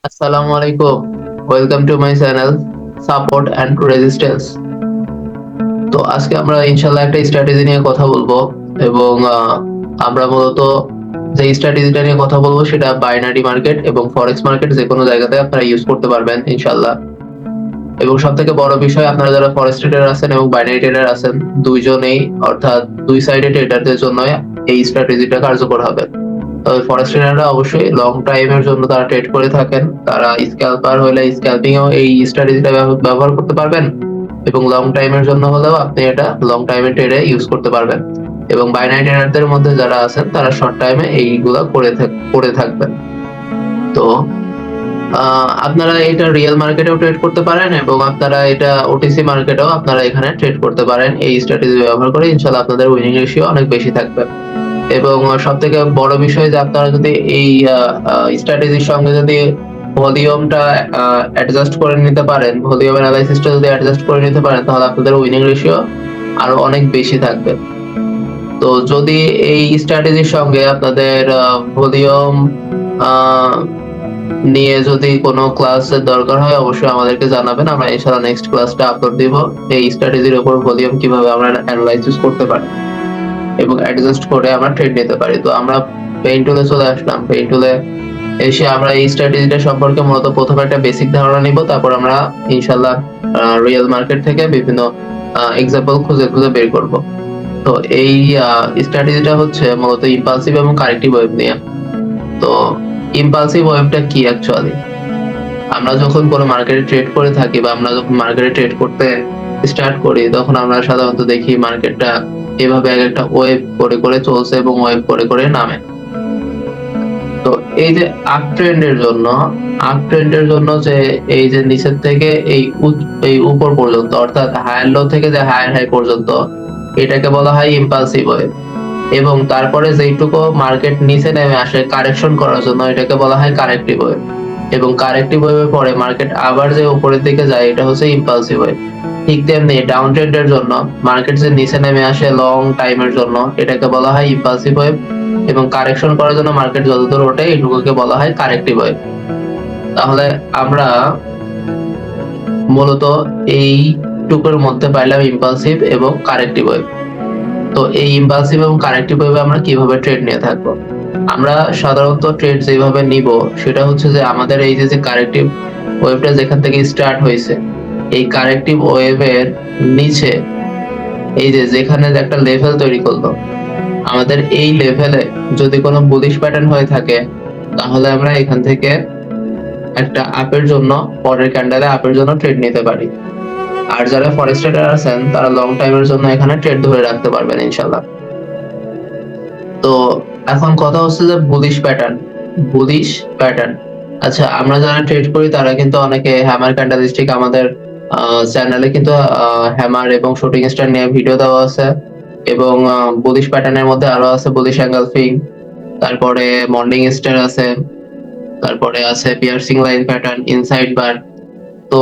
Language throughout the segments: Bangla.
আসসালামু আলাইকুম। Welcome to my channel support and resistance. তো আজকে আমরা ইনশাল্লাহ একটা স্ট্র্যাটেজি নিয়ে কথা বলবো এবং আমরা মূলত যে স্ট্র্যাটেজিটা নিয়ে কথা বলবো সেটা বাইনারি মার্কেট এবং ফরেক্স মার্কেট যে কোনো জায়গাতে আপনারা ইউজ করতে পারবেন ইনশাল্লাহ। এবং সব থেকে বড় বিষয়, আপনারা যারা ফরেক্স ট্রেডার আছেন এবং বাইনারি ট্রেডার আছেন, দুইজনেই অর্থাৎ দুই সাইডে ট্রেডারদের জন্য এই স্ট্র্যাটেজিটা কার্যকর হবে। তবে ফরেক্স ট্রেডাররা অবশ্যই লং টাইমের জন্য তারা ট্রেড করে থাকেন। তারা স্ক্যালপার হলে স্ক্যালপিং এও এই স্ট্র্যাটেজিটা ব্যবহার করতে পারবেন এবং লং টাইমের জন্য হলেও আপনি এটা লং টাইমে ট্রেডে ইউজ করতে পারবেন। এবং বাইনারি ট্রেডারদের মধ্যে যারা আছেন তারা শর্ট টাইমে এইগুলা করে থাকবেন। তো আপনারা এটা রিয়েল মার্কেটেও ট্রেড করতে পারেন এবং আপনারা এটা ওটিসি মার্কেটেও আপনারা এখানে ট্রেড করতে পারেন। এই স্ট্র্যাটেজি ব্যবহার করে ইনশাল্লাহ আপনাদের উইনিং রেশিও অনেক বেশি থাকবে। এবং সব থেকে বড় বিষয় যে আপনারা যদি এই স্ট্র্যাটেজির সঙ্গে যদি ভলিউমটা অ্যাডজাস্ট করে নিতে পারেন, ভলিউম অ্যানালাইসিসটা যদি অ্যাডজাস্ট করে নিতে পারেন, তাহলে আপনাদের উইনিং রেশিও আরো অনেক বেশি থাকবে। তো যদি এই স্ট্র্যাটেজির সঙ্গে আপনাদের ভলিউম নিয়ে যদি কোনো ক্লাসের দরকার হয়, অবশ্যই আমাদেরকে জানাবেন। আমরা ইনশাআল্লাহ নেক্সট ক্লাসটা আপলোড দিব এই স্ট্র্যাটেজির উপর ভলিউম কিভাবে আমরা অ্যানালাইসিস করতে পারি এবং অ্যাডজাস্ট করে আমরা ট্রেড নিতে পারি। তো আমরা পেইন টুলে চলে আসলাম। পেইন টুলে এসে আমরা এই স্ট্র্যাটেজিটা সম্পর্কে মূলত প্রথমে একটা বেসিক ধারণা নিব, তারপর আমরা ইনশাআল্লাহ রিয়েল মার্কেট থেকে বিভিন্ন এক্সাম্পল খুঁজে খুঁজে বের করব। তো এই স্ট্র্যাটেজিটা হচ্ছে মূলত ইম্পালসিভ এবং কারেক্টিভ ওয়েভ নিয়ে। তো ইম্পালসিভ ওয়েভটা কি অ্যাকচুয়ালি? আমরা যখন কোনো মার্কেটে ট্রেড করে থাকি বা আমরা যখন মার্কেটে ট্রেড করতে স্টার্ট করি, তখন আমরা সাধারণত দেখি মার্কেটটা এভাবে এক একটা ওয়েভ করে করে চলছে এবং ওয়েভ করে করে নামে। তো এই যে আপ ট্রেন্ডের জন্য যে এই যে নিচের থেকে এই উপর পর্যন্ত, অর্থাৎ হায়ার লো থেকে যে হায়ার হাই পর্যন্ত, এটাকে বলা হয় ইম্পালসিভ ওয়েভ। এবং তারপরে যেইটুকু মার্কেট নিচে নেমে আসে কারেকশন করার জন্য, এটাকে বলা হয় কারেক্টিভ ওয়েভ। এবং কারেক্টিভ ওয়েভের পরে মার্কেট আবার যে উপরের দিকে যায়, এটা হচ্ছে ইম্পালসিভ ওয়েভ। ঠিক তেমনি ডাউন ট্রেন্ডের জন্য মার্কেট যে নিচে নেমে আসে লং টাইমের জন্য, এটাকে বলা হয় ইম্পালসিভ ওয়েভ। এবং কারেকশন করার জন্য মার্কেট যতদূর ওঠে, এটুকুকে বলা হয় কারেক্টিভ ওয়েভ। তাহলে আমরা মূলত এইটুকুর মধ্যে পাইলাম ইম্পালসিভ এবং কারেক্টিভ ওয়েভ। তো এই ইম্পালসিভ এবং কারেক্টিভ ওয়েভে আমরা কিভাবে ট্রেড নিয়ে থাকবো? আমরা সাধারণত ট্রেড যেভাবে নিব সেটা হচ্ছে যে আমাদের এই যে কারেক্টিভ ওয়েভটা যেখান থেকে স্টার্ট হয়েছে, এই কারেক্টিভ ওয়েভের নিচে এই যে যেখানে একটা লেভেল তৈরি করলো, আমাদের এই লেভেলে যদি কোনো বুলিশ প্যাটার্ন হয়ে থাকে, তাহলে আমরা এখান থেকে একটা আপের জন্য, পরের ক্যান্ডেলে আপের জন্য ট্রেড নিতে পারি। আর যারা ফরেক্স ট্রেডার আছেন তারা লং টাইমের জন্য এখানে ট্রেড ধরে রাখতে পারবেন ইনশাল্লাহ। তো এখন কথা হচ্ছে যে বুলিশ প্যাটার্ন। আচ্ছা, আমরা যারা ট্রেড করি তারা কিন্তু অনেকে হ্যামার ক্যান্ডেলস্টিক, আমাদের চ্যানেলে কিন্তু হ্যামার এবং শুটিং স্টার নিয়ে ভিডিও দেওয়া আছে। এবং বুলিশ প্যাটার্নের মধ্যে আরো আছে বুলিশ এঙ্গলফিং, তারপরে মর্নিং স্টার আছে, তারপরে আছে পিয়ার্সিং লাইন প্যাটার্ন, ইনসাইড বার। তো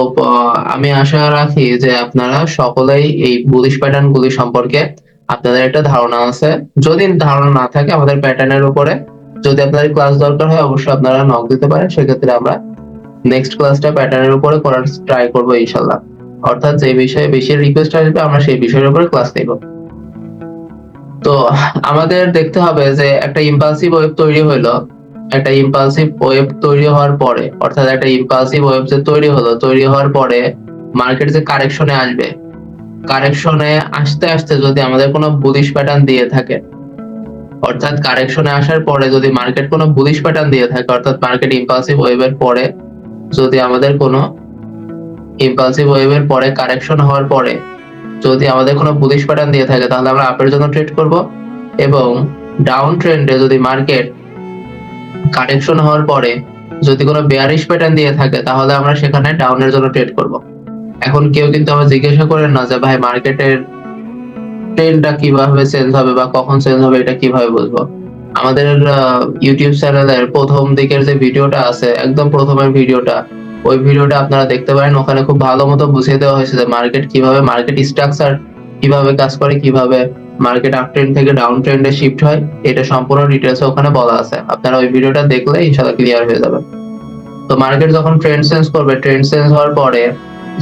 আমি আশা রাখি যে আপনারা সকলেই এই বুলিশ প্যাটার্ন গুলি সম্পর্কে আপনাদের একটা ধারণা আছে। যদি ধারণা না থাকে আমাদের প্যাটার্নের উপরে, যদি আপনাদের ক্লাস দরকার হয়, অবশ্যই আপনারা নক দিতে পারেন। সেক্ষেত্রে আমরা নেক্সট ক্লাসটা প্যাটার্নের উপরে করার ট্রাই করবো ইনশাল্লাহ। অর্থাৎ যে বিষয়ে বেশি রিকোয়েস্ট আসবে আমরা সেই বিষয়ের উপরে ক্লাস নেব। তো আমাদের দেখতে হবে যে একটা ইম্পালসিভ ওয়েভ তৈরি হলো। একটা ইম্পালসিভ ওয়েভ তৈরি হওয়ার পরে, অর্থাৎ একটা ইম্পালসিভ ওয়েভ যে তৈরি হলো, তৈরি হওয়ার পরে মার্কেট যে কারেকশনে আসবে, কারেকশনে আসতে আসতে যদি আমাদের কোনো বুলিশ প্যাটার্ন দিয়ে থাকে, অর্থাৎ কারেকশনে আসার পরে যদি মার্কেট কোনো বুলিশ প্যাটার্ন দিয়ে থাকে, অর্থাৎ মার্কেট ইম্পালসিভ ওয়েভের পরে যদি আমাদের কোনো ইম্পালসিভ ওয়েভের পরে কারেকশন হওয়ার পরে যদি আমাদের কোনো বুলিশ প্যাটার্ন দিয়ে থাকে, তাহলে আমরা আপের জন্য ট্রেড করব। এবং ডাউন ট্রেন্ডে যদি মার্কেট কারেকশন হওয়ার পরে যদি কোনো বেয়ারিশ প্যাটার্ন দিয়ে থাকে, তাহলে আমরা সেখানে ডাউনের জন্য ট্রেড করব। এখন কেউ কিন্তু আমার জিজ্ঞাসা করেন না যে ভাই মার্কেটের ট্রেন্ডটা কিভাবে চেঞ্জ হবে বা কখন চেঞ্জ হবে, এটা কিভাবে বুঝবো? আমাদের ইউটিউব চ্যানেলের প্রথম দিকের যে ভিডিওটা আছে, একদম প্রথমের ভিডিওটা, ওই ভিডিওটা আপনারা দেখতে পারেন। ওখানে খুব ভালো মতো বুঝিয়ে দেওয়া হয়েছে যে মার্কেট কিভাবে, মার্কেট স্ট্রাকচার কিভাবে কাজ করে, কিভাবে মার্কেট আপ ট্রেন্ড থেকে ডাউন ট্রেন্ডে শিফট হয়, এটা সম্পূর্ণ ডিটেলস ওখানে বলা আছে। আপনারা ওই ভিডিওটা দেখলে ইনশাআল্লাহ ক্লিয়ার হয়ে যাবে। তো তো মার্কেট যখন ট্রেন্ড চেঞ্জ করবে, ট্রেন্ড চেঞ্জ হওয়ার পরে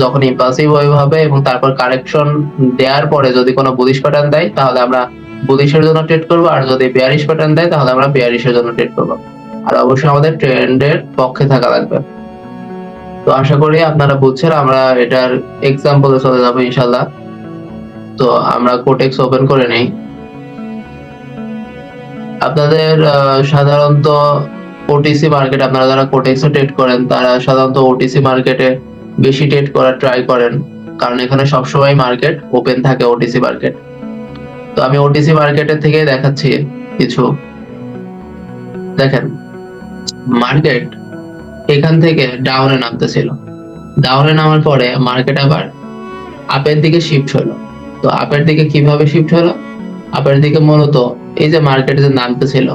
যখন ইম্পালসিভ ওয়েভ হবে এবং তারপর কারেকশন দেওয়ার পরে যদি কোনো বুলিশ প্যাটার্ন দেয় তাহলে আমরা বুলিশের জন্য ট্রেড করব, আর যদি বেয়ারিশ প্যাটার্ন দেয় তাহলে আমরা বেয়ারিশের জন্য ট্রেড করব। আর অবশ্যই আমাদের ট্রেন্ডের পক্ষে থাকা লাগবে। তো আশা করি আপনারা বুঝছেন। আমরা এটার এক্সাম্পলে চলে যাবো ইনশাল্লাহ। তো আমরা কোটেক্স ওপেন করে নেই। আপনাদের সাধারণত ওটিসি মার্কেট, আপনারা যারা কোটেক্সে ট্রেড করেন তারা সাধারণত ওটিসি মার্কেটে বেশি ট্রেড করার ট্রাই করেন, কারণ এখানে সবসময় মার্কেট ওপেন থাকে ওটিসি মার্কেট। তো আমি ওটিসি মার্কেটের থেকে দেখাচ্ছি কিছু। দেখেন মার্কেট এখান থেকে ডাউনে নামতেছিল, ডাউনে নামার পরে মার্কেট আবার আপের দিকে শিফট হলো। তো আপের দিকে কিভাবে শিফট হলো? আপের দিকে মূলত এই যে মার্কেট যে নামতেছিল,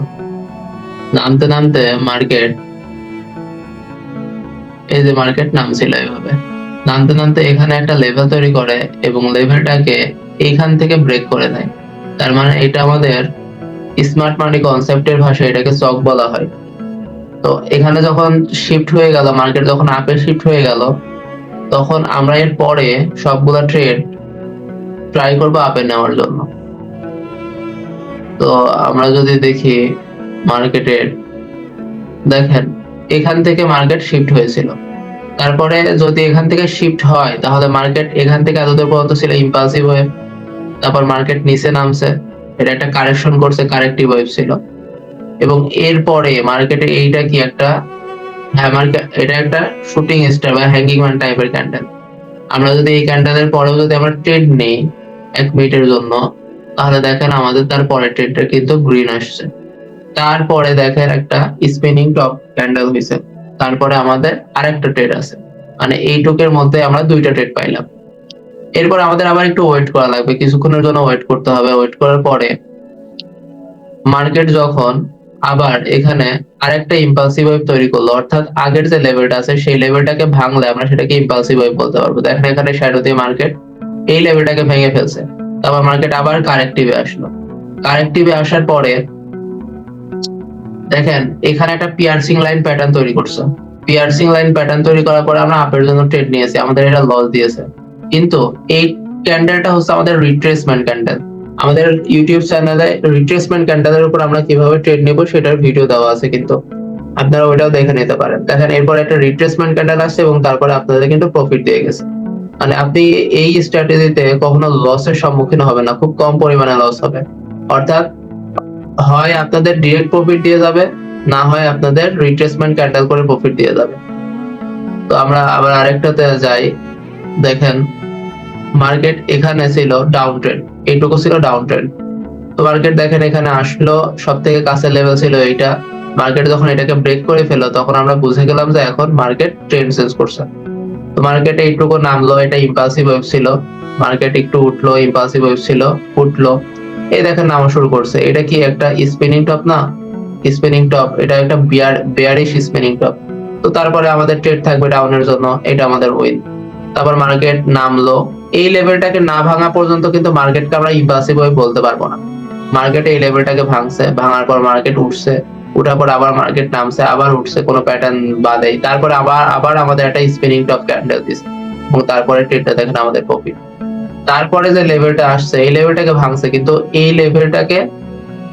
নামতে নামতে মার্কেট, এই যে মার্কেট নামছিল এইভাবে, নামতে নামতে এখানে একটা লেভেল তৈরি করে এবং লেভেলটাকে এইখান থেকে ব্রেক করে দেয়। তার মানে এটা আমাদের স্মার্ট মানি কনসেপ্টের ভাষায় এটাকে চক বলা হয়। তো এখানে যখন শিফট হয়ে গেল, মার্কেট যখন আপে শিফট হয়ে গেল, তখন আমরা এর পরে সবগুলা ট্রেড ট্রাই করবো আপে নেওয়ার জন্য। তো আমরা যদি দেখি মার্কেটের, দেখেন এখান থেকে মার্কেট শিফট হয়েছিল, তারপরে যদি এখান থেকে শিফট হয় তাহলে মার্কেট এখান থেকে এতদূর পর্যন্ত ছিল ইম্পালসিভ ওয়েভ, তারপর মার্কেট নিচে নামছে, এটা একটা কারেকশন করছে, কারেক্টিভ ওয়েভ ছিল, এবং এরপরে মার্কেটে এইটা কি একটা এটা একটা শুটিং স্টার বা হ্যাঙ্গিং ম্যান টাইপের ক্যান্ডেল। আমরা যদি এই ক্যান্ডেলের পরেও যদি আমরা ট্রেড নেই 1 মিনিটের জন্য, তাহলে দেখেন আমাদের তার পরের ট্রেডটা কিন্তু গ্রিন আসছে। তারপরে দেখেন একটা স্পিনিং টপ ক্যান্ডেল হয়েছে, তারপরে আমাদের আরেকটা ট্রেড আছে, মানে এইটুকের মধ্যে আমরা 2টা ট্রেড পাইলাম। এরপর আমাদের আবার একটু ওয়েট করা লাগবে, কিছুক্ষণের জন্য ওয়েট করতে হবে। ওয়েট করার পরে মার্কেট যখন আবার এখানে আরেকটা ইম্পালসিভ ওয়েভ তৈরি করলো, অর্থাৎ আগের যে লেভেলটা আছে সেই লেভেলটাকে ভাঙলে আমরা সেটাকে ইম্পালসিভ ওয়েভ বলতে পারবো। দেখেন এখানে শ্যাডো দিয়ে মার্কেট এই লেভেলটাকে ভেঙে ফেলছে, তারপর মার্কেট আবার কারেক্টিভে আসলো। কারেক্টিভে আসার পরে দেখেন এখানে একটা পিয়ার্সিং লাইন প্যাটার্ন তৈরি করছে। পিয়ার্সিং লাইন প্যাটার্ন তৈরি করার পরে আমরা আপের জন্য ট্রেড নিয়েছি, আমাদের এটা লস দিয়েছে। কিন্তু এই ক্যান্ডেলটা হচ্ছে আমাদের রিট্রেসমেন্ট ক্যান্ডেল। আমাদের ইউটিউব চ্যানেলে রিট্রেসমেন্ট ক্যান্ডেলের উপর আমরা কিভাবে ট্রেড নেব সেটার ভিডিও দেওয়া আছে, কিন্তু আপনারা ওইটাও দেখে নিতে পারেন। দেখেন এরপর একটা রিট্রেসমেন্ট ক্যান্ডেল আসছে এবং তারপরে আপনাদের কিন্তু প্রফিট দিয়ে গেছে। মানে আপনি এই স্ট্র্যাটেজিতে কখনো লসের সম্মুখীন হবে না, খুব কম পরিমাণে লস হবে। অর্থাৎ হয় আপনাদের ডিরেক্ট প্রফিট দিয়ে যাবে, না হয় আপনাদের রিট্রেসমেন্ট ক্যান্ডেল করে প্রফিট দিয়ে যাবে। তো আমরা আবার আরেকটাতে যাই। দেখেন মার্কেট এখানে ছিল ডাউন ট্রেন্ড, এইটুকু ছিল ডাউন ট্রেন্ড। তো মার্কেট দেখেন এখানে আসলো, সব থেকে কাছের লেভেল ছিল এইটা। মার্কেট যখন এটাকে ব্রেক করে ফেলো তখন আমরা বুঝে গেলাম যে এখন মার্কেট ট্রেন্ড চেঞ্জ করছে। তো মার্কেটে এইটুকু নামলো, এটা ইম্পালসিভ ওয়েভ ছিল। মার্কেট একটু উঠলো, ইম্পালসিভ ওয়েভ ছিল, উঠলো, এই দেখেন নামা শুরু করছে। এটা কি একটা স্পিনিং টপ না? স্পিনিং টপ, এটা একটা বেয়ারিশ স্পিনিং টপ। তো তারপরে আমাদের ট্রেড থাকবে ডাউনের জন্য, এটা আমাদের উইন। তারপর মার্কেট নামলো, এই লেভেলটাকে না ভাঙা পর্যন্ত কিন্তু মার্কেটকে আমরা ইম্পালসিভ ওয়েভ বলতে পারবো না। মার্কেটে এই লেভেলটাকে ভাঙছে, ভাঙার পর মার্কেট উঠছে, উঠার পর আবার মার্কেট নামছে, আবার উঠছে কোনো প্যাটার্ন বাদে, তারপরে আবার আমাদের একটা স্পিনিং টপ ক্যান্ডেল দিচ্ছে এবং তারপরে ট্রেডটা দেখেন আমাদের প্রফিট। তারপরে যে লেভেলটা আসছে এই লেভেলটাকে ভাঙছে, কিন্তু এই লেভেলটাকে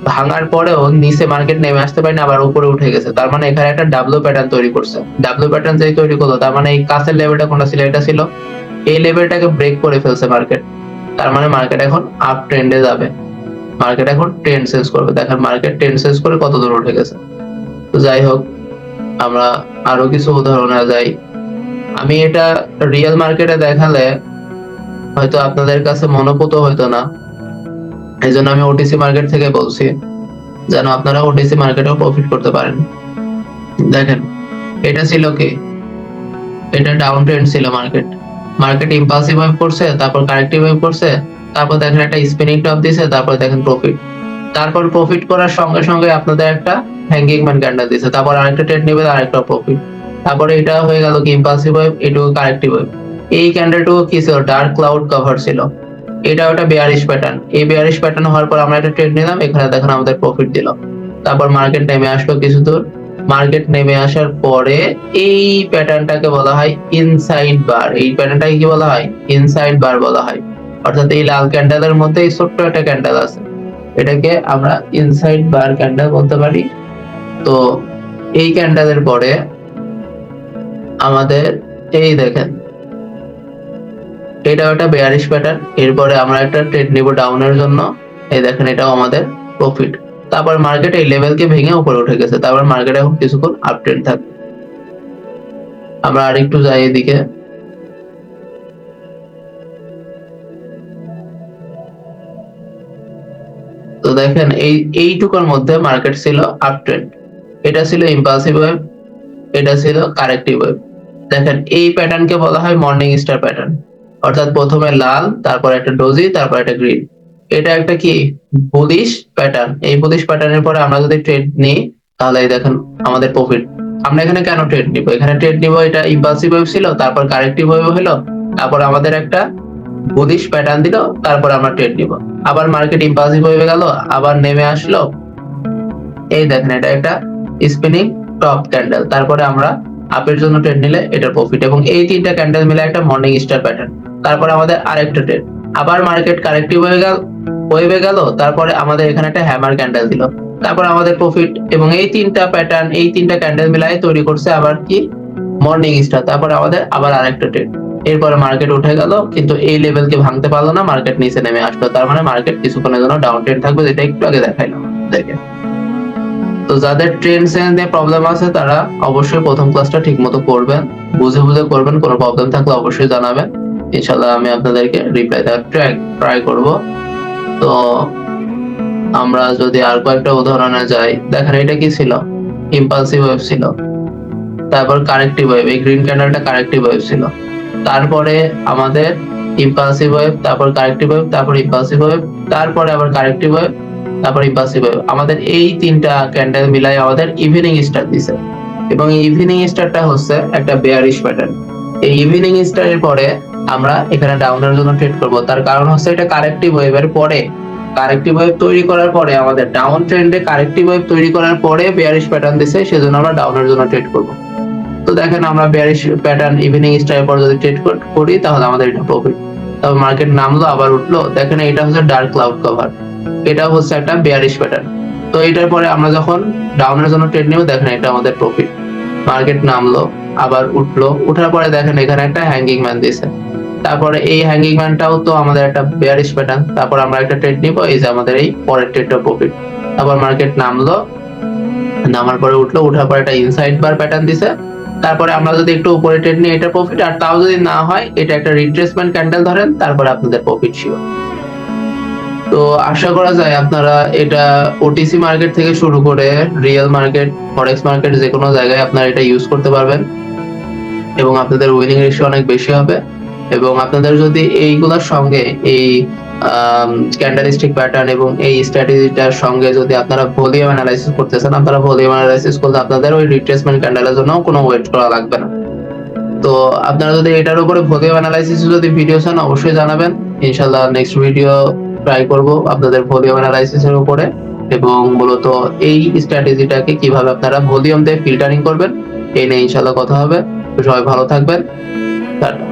ভাঙার পরেও নিচে মার্কেট নেমে আসতে পারেনি, আবার উপরে উঠে গেছে। তার মানে এখানে একটা ডাব্লিউ প্যাটার্ন তৈরি করছে। ডাব্লিউ প্যাটার্ন যেই তৈরি করলো তার মানে এই কাছের লেভেলটা কোনটা ছিল? এটা ছিল। এই লেভেলটাকে ব্রেক করে ফেলছে মার্কেট, তার মানে মার্কেট এখন আপ ট্রেন্ডে যাবে। মার্কেট এখন ট্রেন্ড চেঞ্জ করবে। দেখেন মার্কেট ট্রেন্ড চেঞ্জ করে কত দূর উঠে গেছে। তো যাই হোক, আমরা আরো কিছু উদাহরণে যাই। আমি এটা রিয়েল মার্কেটে দেখালে হয়তো আপনাদের কাছে মনোপুত হইতো না, এই জন্য আমি ওটিসি মার্কেট থেকে বলছি, যেন আপনারা ওটিসি মার্কেটেও প্রফিট করতে পারেন। দেখেন এটা ছিল কি, এটা ডাউন ট্রেন্ড ছিল। মার্কেট ইম্পালসিভ ওয়েভ করছে, তারপর কারেক্টিভ ওয়েভ করছে, তারপর দেখেন একটা স্পিনিং টপ দিছে, তারপর দেখেন প্রফিট। তারপর প্রফিট করার সঙ্গে সঙ্গে আপনাদের একটা হ্যাঙ্গিং ম্যান ক্যান্ডেল দিছে, তারপর আরেকটা ট্রেড নেবে, আরেকটা প্রফিট। তারপরে এটা হয়ে গেল কি ইম্পালসিভ ওয়েভ, এটুকু কারেক্টিভ ওয়েভ। এই ক্যান্ডেলটুকু কি ছিল? ডার্ক ক্লাউড কভার ছিল। এটা ওটা বেয়ারিশ প্যাটার্ন। এই বেয়ারিশ প্যাটার্ন হওয়ার পর আমরা একটা ট্রেড নিলাম, এখানে দেখেন আমাদের প্রফিট দিল। তারপর মার্কেট নেমে আসলো কিছু দূর, মার্কেট নেমে আসার পরে এই প্যাটার্নটাকে বলা হয় ইনসাইড বার। এই প্যাটার্নটাকে কি বলা হয়? ইনসাইড বার বলা হয়। অর্থাৎ এই লাল ক্যান্ডেলের মধ্যে এই ছোট্ট একটা ক্যান্ডেল আছে, এটাকে আমরা ইনসাইড বার ক্যান্ডেল বলতে পারি। তো এই ক্যান্ডেলের পরে আমাদের এই দেখেন, এটা একটা বেয়ারিশ প্যাটার্ন। এরপরে আমরা একটা ট্রেড নিব ডাউনের জন্য। এই দেখেন, এটাও আমাদের প্রফিট। তারপর মার্কেট এই লেভেলকে ভেঙে উপরে উঠে গেছে। তারপর মার্কেট এখন কিছুক্ষণ আপ ট্রেন্ড থাকবে। আমরা আরেকটু যাই এদিকে। তো দেখেন এইটুকুর মধ্যে মার্কেট ছিল আপ ট্রেন্ড। এটা ছিল ইম্পালসিভ ওয়েভ, এটা ছিল কারেক্টিভ ওয়েভ। দেখেন এই প্যাটার্নকে বলা হয় মর্নিং স্টার প্যাটার্ন। অর্থাৎ প্রথমে লাল, তারপর একটা ডোজি, তারপর একটা গ্রিন। এটা একটা কি বুলিশ প্যাটার্ন। এই বুলিশ প্যাটার্নের পরে আমরা যদি ট্রেড নিই, তাহলে এই দেখেন আমাদের প্রফিট। আমরা এখানে কেন ট্রেড নিব? এখানে ট্রেড নিব, এটা ইম্পালসিভ ওয়েভ ছিল, তারপর কারেক্টিভ ওয়েভ হলো, তারপর আমাদের একটা বুলিশ প্যাটার্ন দিল, তারপর আমরা ট্রেড নিব। আবার মার্কেট ইম্পালসিভ হয়ে গেল, আবার নেমে আসলো। এই দেখেন, এটা একটা স্পিনিং টপ ক্যান্ডেল। তারপরে আমরা আপের জন্য ট্রেড নিলে এটা প্রফিট, এবং এই তিনটা ক্যান্ডেল মিলে একটা মর্নিং স্টার প্যাটার্ন। তারপরে আমাদের আরেকটা ট্রেড, আবার মার্কেট কারেক্টিভ হয়ে গেল, তারপরে আমাদের এখানে একটা হ্যামার ক্যান্ডেল দিল, তারপর আমাদের প্রফিট। এবং এই তিনটা প্যাটার্ন, এই তিনটা ক্যান্ডেল মিলাই তৈরি করছে আবার কি মর্নিং স্টার। তারপরে আমাদের আবার আরেকটা ট্রেড। এরপরে মার্কেট উঠে গেল, কিন্তু এই লেভেলকে ভাঙতে পারলো না, মার্কেট নিচে নেমে আসলো। তার মানে মার্কেট কিছুক্ষণের জন্য ডাউন ট্রেন্ড থাকবে, যেটা একটু আগে দেখাইলাম দেখেন। তো যাদের ট্রেন্ড সেন্স নিয়ে প্রবলেম আছে, তারা অবশ্যই প্রথম ক্লাসটা ঠিকমতো করবেন, বুঝে বুঝে করবেন। কোনো প্রবলেম থাকলে অবশ্যই জানাবেন, ইনশাআল্লাহ আমি আপনাদেরকে রিপ্লাই দেওয়ার ট্রাই করব। তো আমরা যদি আর কয়েকটা উদাহরণে যাই, দেখেন এটা কি ছিল? ইম্পালসিভ ওয়েভ ছিল, তারপর কারেক্টিভ ওয়েভ। এই গ্রিন ক্যান্ডেলটা কারেক্টিভ ওয়েভ ছিল। তারপরে আমাদের ইম্পালসিভ ওয়েভ, তারপর কারেক্টিভ ওয়েভ, তারপর ইম্পালসিভ ওয়েভ, তারপরে আবার কারেক্টিভ ওয়েভ, তারপর ইম্পালসিভ ওয়েভ। আমাদের এই তিনটা ক্যান্ডেল মিলাই আমাদের ইভিনিং স্টার দিছে, এবং এই ইভিনিং স্টারটা হচ্ছে একটা বেয়ারিশ প্যাটার্ন। এই ইভিনিং স্টারের পরে আমরা এখানে ডাউনের জন্য ট্রেড করব। তার কারণ হচ্ছে এটা কারেক্টিভ ওয়েভের পরে, কারেক্টিভ ওয়েভ তৈরি করার পরে, আমাদের ডাউন ট্রেন্ডে কারেক্টিভ ওয়েভ তৈরি করার পরে বেয়ারিশ প্যাটার্ন দিছে, সেজন্য আমরা ডাউনের জন্য ট্রেড করব। তো দেখেন, আমরা বেয়ারিশ প্যাটার্ন ইভিনিং স্টারের পর যদি ট্রেড করি, তাহলে আমাদের এটা প্রফিট। তবে মার্কেট নামলো, আবার উঠলো। দেখেন এটা হচ্ছে ডার্ক ক্লাউড কভার, এটা হচ্ছে একটা বেয়ারিশ প্যাটার্ন। তো এটার পরে আমরা যখন ডাউনের জন্য ট্রেড নিব, দেখেন এটা আমাদের প্রফিট। মার্কেট নামলো, আবার উঠলো, উঠার পরে দেখেন এখানে একটা হ্যাঙ্গিং ম্যান দিছে। তারপরে এই হ্যাঙ্গিং ম্যানটাও তো আমাদের একটা বেয়ারিশ প্যাটার্ন। তারপর আমরা একটা ট্রেড নিব, এই যে আমাদের এই পরের ট্রেডটা প্রফিট। তারপর মার্কেট নামলো, নামার পরে উঠলো, উঠার পরে একটা ইনসাইড বার প্যাটার্ন দিছে। তারপরে আমরা যদি একটু উপরে ট্রেড নিই, এটা প্রফিট। আর তাও যদি না হয়, এটা একটা রিট্রেসমেন্ট ক্যান্ডেল ধরেন, তারপরে আপনাদের প্রফিট শিওর। তো আশা করা যায় আপনারা এটা ওটিসি মার্কেট থেকে শুরু করে রিয়েল মার্কেট, ফরেক্স মার্কেট, যে কোনো জায়গায় আপনারা এটা ইউজ করতে পারবেন, এবং আপনাদের উইনিং রেশিও অনেক বেশি হবে। এবং আপনাদের যদি এইগুলোর সঙ্গে এই ক্যান্ডেলস্টিক প্যাটার্ন এবং এই স্ট্র্যাটেজিটার সঙ্গে যদি আপনারা ভলিউম অ্যানালাইসিস করতেছেন, আপনারা ভলিউম অ্যানালাইসিস করলে আপনাদের ওই রিট্রেসমেন্ট ক্যান্ডেলের জন্য কোনো ওয়েট করা লাগবে না। তো আপনারা যদি এটার উপরে ভলিউম অ্যানালাইসিস যদি ভিডিও চান, অবশ্যই জানাবেন, ইনশাআল্লাহ নেক্সট ভিডিও ট্রাই করব আপনাদের ভলিউম অ্যানালাইসিসের উপরে, এবং মূলত এই স্ট্র্যাটেজিটাকে কিভাবে আপনারা ভলিউম দিয়ে ফিল্টারিং করবেন এই নিয়ে ইনশাআল্লাহ কথা হবে। তো সবাই ভালো থাকবেন, টাটা।